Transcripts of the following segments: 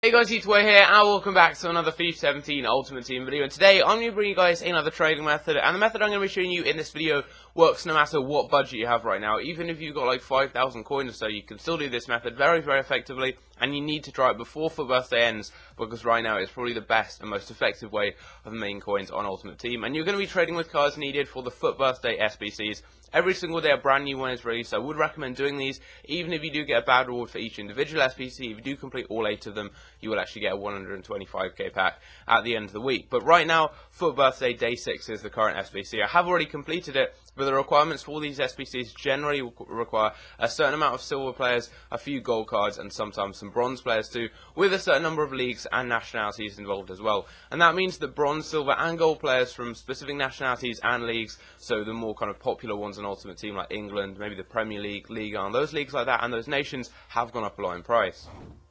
Hey guys, it's Way here, and welcome back to another FIFA 17 Ultimate Team video. And today, I'm going to bring you guys another trading method, and the method I'm going to be showing you in this video works no matter what budget you have right now. Even if you've got like 5,000 coins or so, you can still do this method very, very effectively, and you need to try it before FUT birthday ends, because right now it's probably the best and most effective way of making coins on Ultimate Team. And you're going to be trading with cards needed for the FUT birthday SBCs. Every single day a brand new one is released, so I would recommend doing these, even if you do get a bad reward for each individual SBC. If you do complete all 8 of them, you will actually get a 125k pack at the end of the week. But right now, FUT birthday day 6 is the current SBC. I have already completed it, but the requirements for these SBCs generally require a certain amount of silver players, a few gold cards, and sometimes some bronze players too, with a certain number of leagues and nationalities involved as well. And that means that bronze, silver, and gold players from specific nationalities and leagues, so the more kind of popular ones in Ultimate Team like England, maybe the Premier League, Liga, and those leagues like that, and those nations have gone up a lot in price.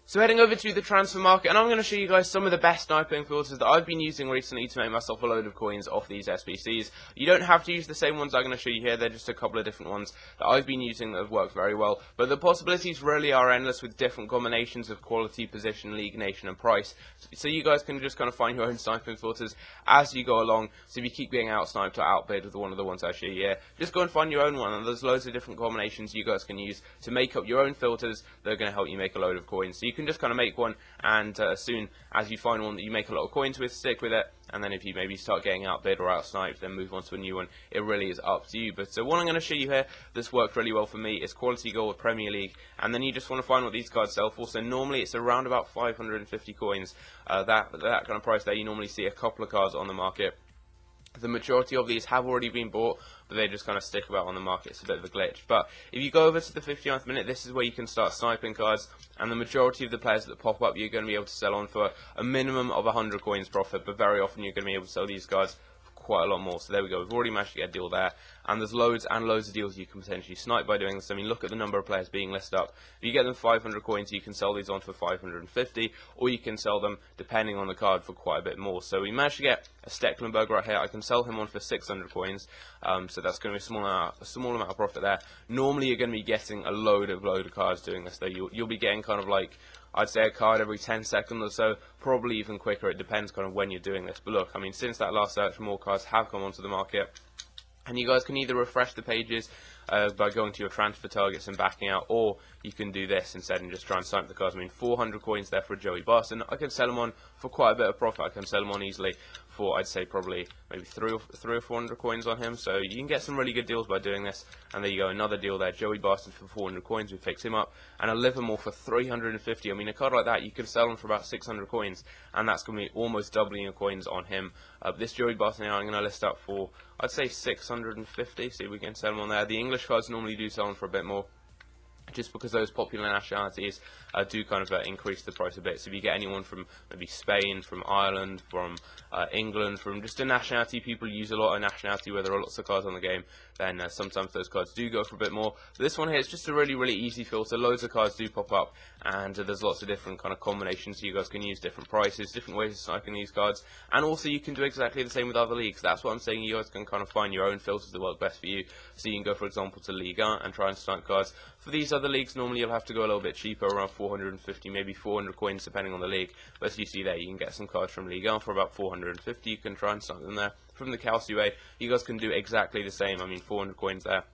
So heading over to the transfer market, and I'm going to show you guys some of the best sniping filters that I've been using recently to make myself a load of coins off these SBCs. You don't have to use the same ones I'm going to show you here, they're just a couple of different ones that I've been using that have worked very well. But the possibilities really are endless with different combinations of quality, position, league, nation, and price. So you guys can just kind of find your own sniping filters as you go along. So if you keep getting out-sniped or outbid with one of the ones I show you here, just go and find your own one, and there's loads of different combinations you guys can use to make up your own filters that are going to help you make a load of coins. So you can just kind of make one, and as soon as you find one that you make a lot of coins with, stick with it, and then if you maybe start getting outbid or outsniped, then move on to a new one. It really is up to you. But what I'm going to show you here that's worked really well for me is Quality Gold Premier League, and then you just want to find what these cards sell for. So normally it's around about 550 coins. That kind of price there, you normally see a couple of cards on the market. The majority of these have already been bought, but they just kind of stick about on the market. It's a bit of a glitch. But if you go over to the 59th minute, this is where you can start sniping cards, and the majority of the players that pop up, you're going to be able to sell on for a minimum of 100 coins profit, but very often you're going to be able to sell these cards quite a lot more. So there we go, we've already managed to get a deal there, and there's loads and loads of deals you can potentially snipe by doing this. I mean, look at the number of players being listed up. If you get them 500 coins, you can sell these on for 550, or you can sell them, depending on the card, for quite a bit more. So we managed to get a Stecklenburg right here. I can sell him on for 600 coins, so that's going to be a small amount of profit there. Normally you're going to be getting a load of cards doing this, though. You'll be getting kind of like, I'd say, a card every 10 seconds or so, probably even quicker. It depends kind of when you're doing this. But look, I mean, since that last search, more cards have come onto the market. And you guys can either refresh the pages by going to your transfer targets and backing out, or you can do this instead and just try and snipe the cards. I mean, 400 coins there for Joey Barton. I can sell them on for quite a bit of profit. I can sell them on easily for, I'd say, probably maybe 300 or 400 coins on him. So you can get some really good deals by doing this. And there you go, another deal there. Joey Barton for 400 coins. We picked him up. And a Livermore for 350. I mean, a card like that, you could sell him for about 600 coins. And that's going to be almost doubling your coins on him. This Joey Barton here, I'm going to list up for, I'd say, 650. See if we can sell him on there. The English cards normally do sell them for a bit more, just because those popular nationalities do kind of increase the price a bit. So if you get anyone from maybe Spain, from Ireland, from England, from just a nationality people use a lot, of nationality where there are lots of cards on the game, then sometimes those cards do go for a bit more. But this one here is just a really, really easy filter. Loads of cards do pop up, and there's lots of different kind of combinations you guys can use, different prices, different ways of sniping these cards, and also you can do exactly the same with other leagues. That's what I'm saying. You guys can kind of find your own filters that work best for you. So you can go, for example, to Liga and try and snipe cards. For these other leagues, normally you'll have to go a little bit cheaper, around 450, maybe 400 coins, depending on the league. But as you see there, you can get some cards from Liga for about 450. You can try and snipe them there. From the Calcio, you guys can do exactly the same. I mean, 400 coins there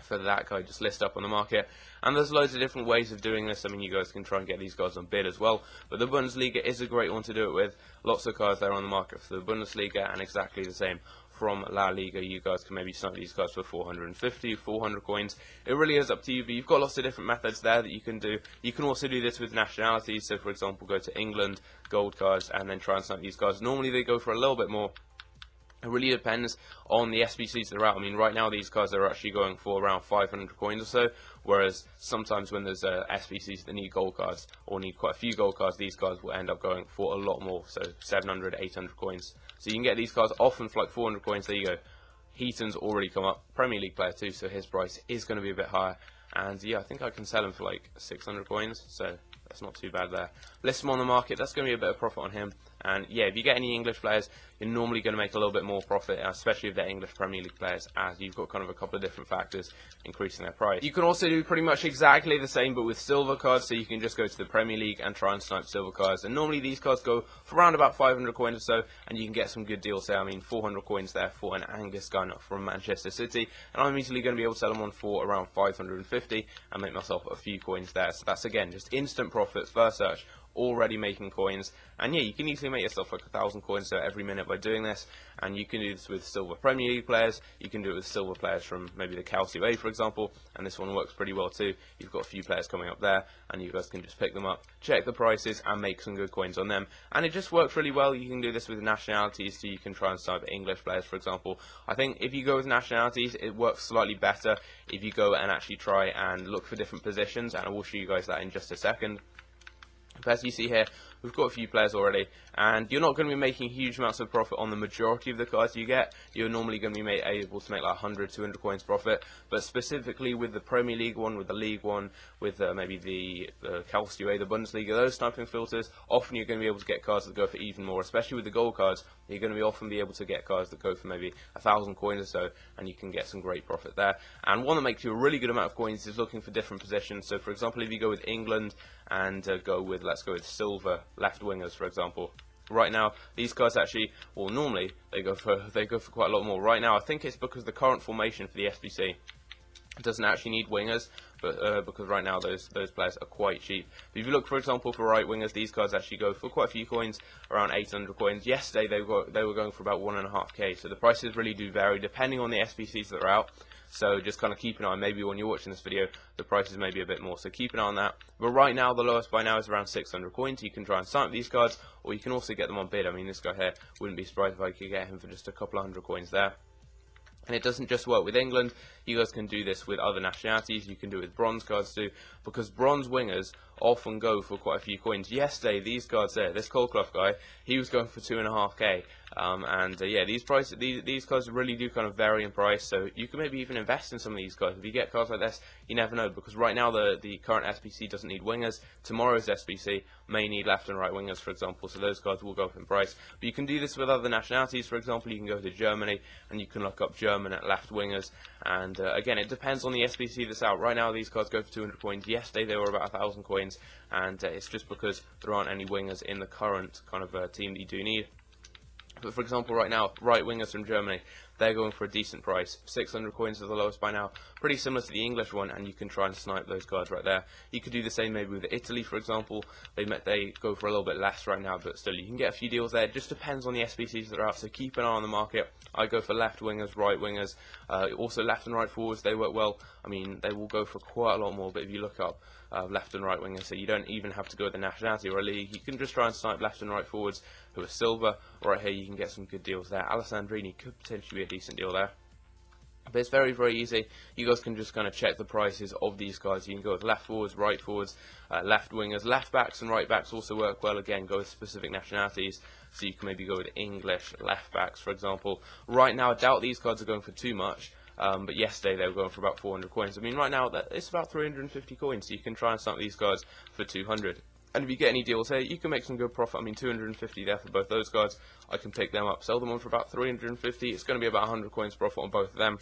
for that guy, just list up on the market. And there's loads of different ways of doing this. I mean, you guys can try and get these guys on bid as well, but the Bundesliga is a great one to do it with. Lots of cards there on the market for the Bundesliga, and exactly the same from La Liga. You guys can maybe snipe these guys for 450, 400 coins. It really is up to you, but you've got lots of different methods there that you can do. You can also do this with nationalities. So for example, go to England, gold cards, and then try and snipe these guys. Normally they go for a little bit more. It really depends on the SBCs that are out. I mean, right now these cards are actually going for around 500 coins or so, whereas sometimes when there's SBCs that need gold cards, or need quite a few gold cards, these cards will end up going for a lot more, so 700, 800 coins. So you can get these cards often for like 400 coins. There you go. Heaton's already come up, Premier League player too, so his price is going to be a bit higher. And yeah, I think I can sell him for like 600 coins, so that's not too bad there. List him on the market, that's going to be a bit of profit on him. And yeah, if you get any English players, you're normally going to make a little bit more profit, especially if they're English Premier League players, as you've got kind of a couple of different factors increasing their price. You can also do pretty much exactly the same, but with silver cards, so you can just go to the Premier League and try and snipe silver cards. And normally these cards go for around about 500 coins or so, and you can get some good deals there. I mean, 400 coins there for an Angus gun from Manchester City, and I'm easily going to be able to sell them on for around 550 and make myself a few coins there. So that's, again, just instant profits, first search, already making coins. And yeah, you can easily make yourself like 1,000 coins every minute by doing this. And you can do this with silver Premier League players, you can do it with silver players from maybe the Calcio, for example, and this one works pretty well too. You've got a few players coming up there, and you guys can just pick them up, check the prices, and make some good coins on them. And it just works really well. You can do this with nationalities, so you can try and snipe English players, for example. I think if you go with nationalities, it works slightly better if you go and actually try and look for different positions, and I will show you guys that in just a second. But as you see here, we've got a few players already, and you're not going to be making huge amounts of profit on the majority of the cards you get. You're normally going to be able to make like 100, 200 coins profit, but specifically with the Premier League one, with the League one, with maybe the Calcio, the Bundesliga, those sniping filters, often you're going to be able to get cards that go for even more, especially with the gold cards. You're going to be often be able to get cards that go for maybe 1,000 coins or so, and you can get some great profit there. And one that makes you a really good amount of coins is looking for different positions. So for example, if you go with England and let's go with silver left wingers, for example. Right now, these cards actually, well, normally they go for quite a lot more. Right now, I think it's because the current formation for the SBC doesn't actually need wingers, but because right now those players are quite cheap. But if you look, for example, for right wingers, these cards actually go for quite a few coins, around 800 coins. Yesterday they were going for about 1.5k. So the prices really do vary depending on the SBCs that are out. So just kind of keep an eye. Maybe when you're watching this video, the prices may be a bit more. So keep an eye on that. But right now, the lowest by now is around 600 coins. You can try and snipe these cards, or you can also get them on bid. I mean, this guy here, wouldn't be surprised if I could get him for just a couple of hundred coins there. And it doesn't just work with England. You guys can do this with other nationalities. You can do it with bronze cards too, because bronze wingers often go for quite a few coins. Yesterday, these cards there, this Coldclough guy, he was going for 2.5k. Yeah, these cards really do kind of vary in price. So you can maybe even invest in some of these cards. If you get cards like this, you never know, because right now the current SBC doesn't need wingers. Tomorrow's SBC may need left and right wingers, for example. So those cards will go up in price. But you can do this with other nationalities. For example, you can go to Germany and you can look up German at left wingers. And again, it depends on the SBC that's out. Right now, these cards go for 200 coins. Yesterday, they were about 1,000 coins, and it's just because there aren't any wingers in the current kind of team that you do need. But for example, right now, right wingers from Germany, they're going for a decent price. 600 coins is the lowest by now. Pretty similar to the English one, and you can try and snipe those cards right there. You could do the same maybe with Italy, for example. They go for a little bit less right now, but still, you can get a few deals there. It just depends on the SBCs that are out, so keep an eye on the market. I go for left wingers, right wingers, also left and right forwards. They work well. I mean, they will go for quite a lot more, but if you look up left and right wingers, so you don't even have to go with the nationality or a league. You can just try and snipe left and right forwards who are silver. Right here, you can get some good deals there. Alessandrini could potentially be a decent deal there. But it's very, very easy. You guys can just kind of check the prices of these guys. You can go with left forwards, right forwards, left wingers, left backs and right backs also work well. Again, go with specific nationalities. So you can maybe go with English left backs, for example. Right now, I doubt these cards are going for too much. But yesterday they were going for about 400 coins. I mean, right now it's about 350 coins, so you can try and snipe these cards for 200. And if you get any deals here, you can make some good profit. I mean, 250 there for both those cards. I can pick them up, sell them on for about 350. It's going to be about 100 coins profit on both of them.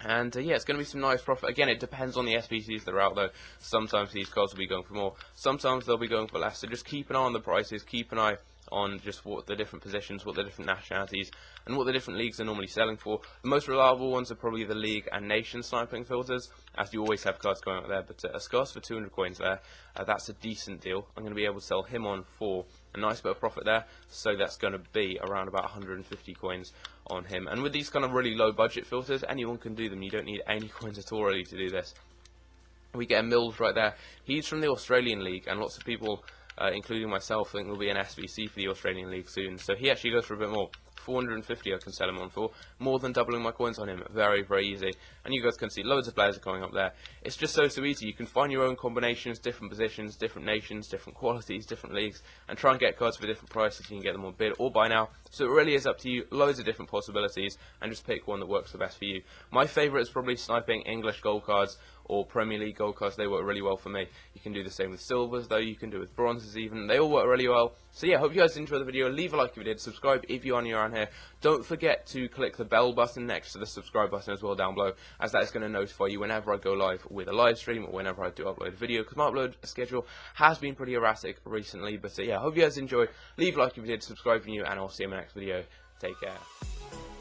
And yeah, it's going to be some nice profit. Again, it depends on the SBCs that are out though. Sometimes these cards will be going for more. Sometimes they'll be going for less. So just keep an eye on the prices. Keep an eye on just what the different positions, what the different nationalities, and what the different leagues are normally selling for. The most reliable ones are probably the league and nation sniping filters, as you always have cards going out there. But a Scarce for 200 coins there, that's a decent deal. I'm going to be able to sell him on for a nice bit of profit there, so that's going to be around about 150 coins on him. And with these kind of really low budget filters, anyone can do them. You don't need any coins at all really to do this. We get a Mills right there. He's from the Australian League, and lots of people, including myself, think there'll be an SBC for the Australian League soon. So he actually goes for a bit more. 450 I can sell him on for, more than doubling my coins on him. Very, very easy. And you guys can see loads of players are coming up there. It's just so easy. You can find your own combinations, different positions, different nations, different qualities, different leagues, and try and get cards for different prices. You can get them on bid or buy now. So it really is up to you. Loads of different possibilities, and just pick one that works the best for you. My favourite is probably sniping English gold cards or Premier League gold cards. They work really well for me. You can do the same with silvers though, you can do it with bronzes even. They all work really well. So yeah, hope you guys enjoyed the video. Leave a like if you did, subscribe if you are new around here. Don't forget to click the bell button next to the subscribe button as well down below, as that is going to notify you whenever I go live with a live stream or whenever I do upload a video, because my upload schedule has been pretty erratic recently. But yeah, hope you guys enjoy. Leave a like if you did, subscribe if you're new, and I'll see you in my next video. Take care.